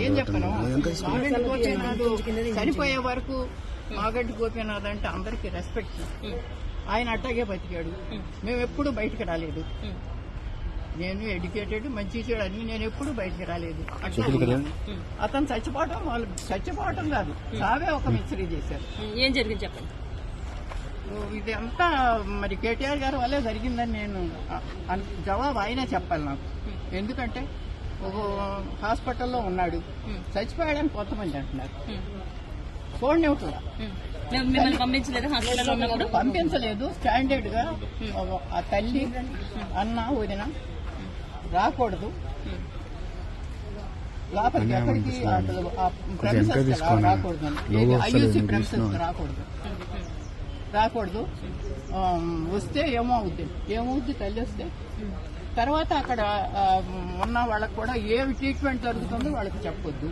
ఏం చెప్పను. మాగంటి గోపీనాథ్ చనిపోయే వరకు మాగంటి గోపీనాథ్ అంటే అందరికి రెస్పెక్ట్. ఆయన అట్టాగే బతికాడు. మేము ఎప్పుడు బయటకు రాలేదు. నేను ఎడ్యుకేటెడ్, మంచి చెడు అన్ని, నేను ఎప్పుడు బయటకు రాలేదు. అట్లా అతను చచ్చిపోవటం కాదు, సావే ఒక మిస్టరీ చేశారు. ఏం జరిగింది చెప్పండి. ఇది అంతా మరి కేటీఆర్ గారి వల్లే జరిగిందని నేను జవాబు ఆయనే చెప్పాలి నాకు. ఎందుకంటే ఒక హాస్పిటల్లో ఉన్నాడు, చచ్చిపోయాడని కొంతమంది అంటున్నారు. చూడండి కూడా పంపించలేదు. స్టాండర్డ్ గా ఆ తల్లి అన్న వదిన రాకూడదు లోపలికి, ఎక్కడికి రాకూడదు, ఐయూసీ ప్రెమిసెస్ రాకూడదు. వస్తే ఏమవుద్ది తల్లి వస్తే తర్వాత అక్కడ ఉన్న వాళ్ళకు కూడా ఏమి ట్రీట్మెంట్ జరుగుతుందో వాళ్ళకి చెప్పొద్దు.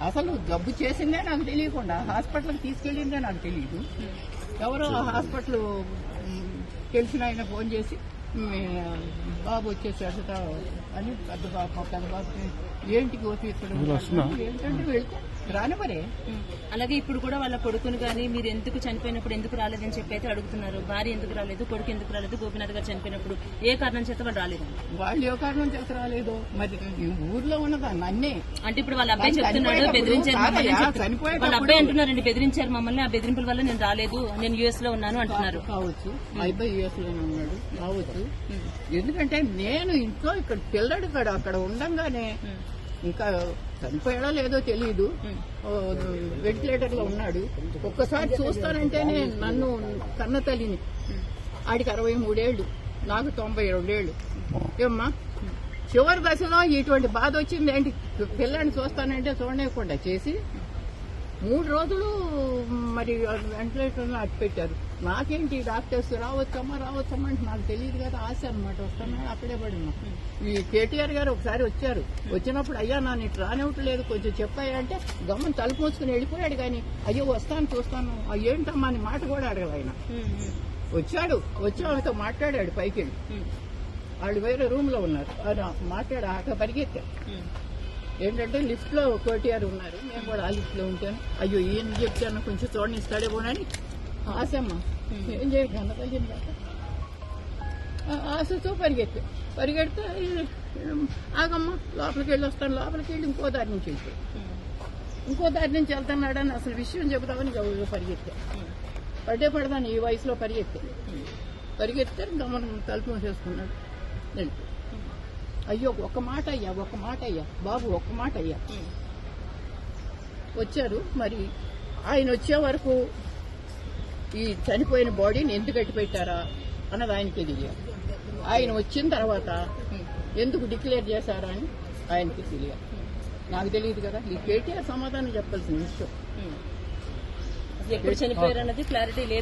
అసలు జబ్బు చేసిందే నాకు తెలియకుండా హాస్పిటల్కి తీసుకెళ్ళిందే నాకు తెలియదు. ఎవరో హాస్పిటల్ తెలిసిన ఆయన ఫోన్ చేసి బాబు వచ్చేసాడు అని పెద్ద బాబు ఏంటి గోపి ఇక్కడ ఏంటంటే వెళ్తే రానివరే. అలాగే ఇప్పుడు కూడా వాళ్ళ కొడుకును కానీ మీరు ఎందుకు చనిపోయినప్పుడు ఎందుకు రాలేదని చెప్పి అయితే అడుగుతున్నారు. భార్య ఎందుకు రాలేదు, కొడుకు ఎందుకు రాలేదు, గోపీనాథ్ గారు చనిపోయినప్పుడు ఏ కారణం చేత వాళ్ళు రాలేదు. వాళ్ళు ఏ కారణం చేత రాలేదు మరి ఊర్లో ఉన్నదాన్ని అన్నీ. అంటే ఇప్పుడు వాళ్ళ అబ్బాయి చెప్తున్నాడు బెదిరించారు మమ్మల్ని, వాళ్ళ అబ్బాయి అంటున్నారండి బెదిరించారు మమ్మల్ని, ఆ బెదిరింపుల వల్ల నేను రాలేదు, నేను యుఎస్ లో ఉన్నాను అంటున్నారు. కావచ్చు, మా అబ్బాయి యుఎస్ లోనే ఉన్నాడు కావచ్చు. ఎందుకంటే నేను ఇంట్లో ఇక్కడ పిల్లడు అక్కడ ఉండంగానే ఇంకా చనిపోయాడో లేదో తెలియదు, వెంటిలేటర్ లో ఉన్నాడు. ఒక్కసారి చూస్తానంటేనే నన్ను కన్న తల్లిని, ఆడికి 63 ఏళ్లు, నాకు 92 ఏళ్లు. ఏమ్మా చివరి దశలో ఇటువంటి బాధ వచ్చింది ఏంటి? పిల్లాన్ని చూస్తానంటే చూడలేకుండా చేసి 3 రోజులు మరి వెంటిలేటర్ లో అట్టు పెట్టారు. నాకేంటి డాక్టర్స్ రావచ్చమ్మా అంటే నాకు తెలియదు కదా, ఆశ అనమాట. వస్తాను అక్కడే పడినా. ఈ కేటీఆర్ గారు ఒకసారి వచ్చారు, వచ్చినప్పుడు అయ్యా నా నీకు రానివ్వట్లేదు కొంచెం చెప్పాయా అంటే గమ్మని తలుపు మూసుకుని వెళ్ళిపోయాడు. కానీ అయ్యో వస్తాను చూస్తాను ఏంటమ్మా అని మాట కూడా అడగదు ఆయన. వచ్చి వాళ్ళతో మాట్లాడాడు పైకి వెళ్ళి. వాళ్ళు వేరే రూమ్ లో ఉన్నారు, మాట్లాడా పరిగెత్తారు. ఏంటంటే లిఫ్ట్ లో కేటీఆర్ ఉన్నారు, మేము కూడా ఆ లిఫ్ట్ లో ఉంటాను. అయ్యో ఈయన చెప్తాను కొంచెం చూడండి ఇస్తాడే పోనని ఆశమ్మ ఏం చేయాలి అన్నదయ్యింది కాక ఆశతో పరిగెడితే ఆగమ్మ లోపలికి వెళ్ళి వస్తాను, లోపలికి వెళ్ళి ఇంకో దారి నుంచి వెళ్తున్నాడని అసలు విషయం చెబుతామని పరిగెత్తా. పడదాను ఈ వయసులో పరిగెత్తే గమనం తలుపు మూసేసుకున్నాడు. వెళ్ళిపోయి అయ్యో ఒక్క మాట అయ్యా బాబు, ఒక్క మాట అయ్యా. వచ్చారు. మరి ఆయన వచ్చే వరకు ఈ చనిపోయిన బాడీని ఎందుకు కట్టి పెట్టారా అన్నది ఆయనకి తెలియాలి. ఆయన వచ్చిన తర్వాత ఎందుకు డిక్లేర్ చేశారా అని ఆయనకి తెలియాలి. నాకు తెలియదు కదా. ఈ కేటీఆర్ సమాధానం చెప్పాల్సిన విషయం. ఎప్పుడు చనిపోయారు అన్నది క్లారిటీ లేదు.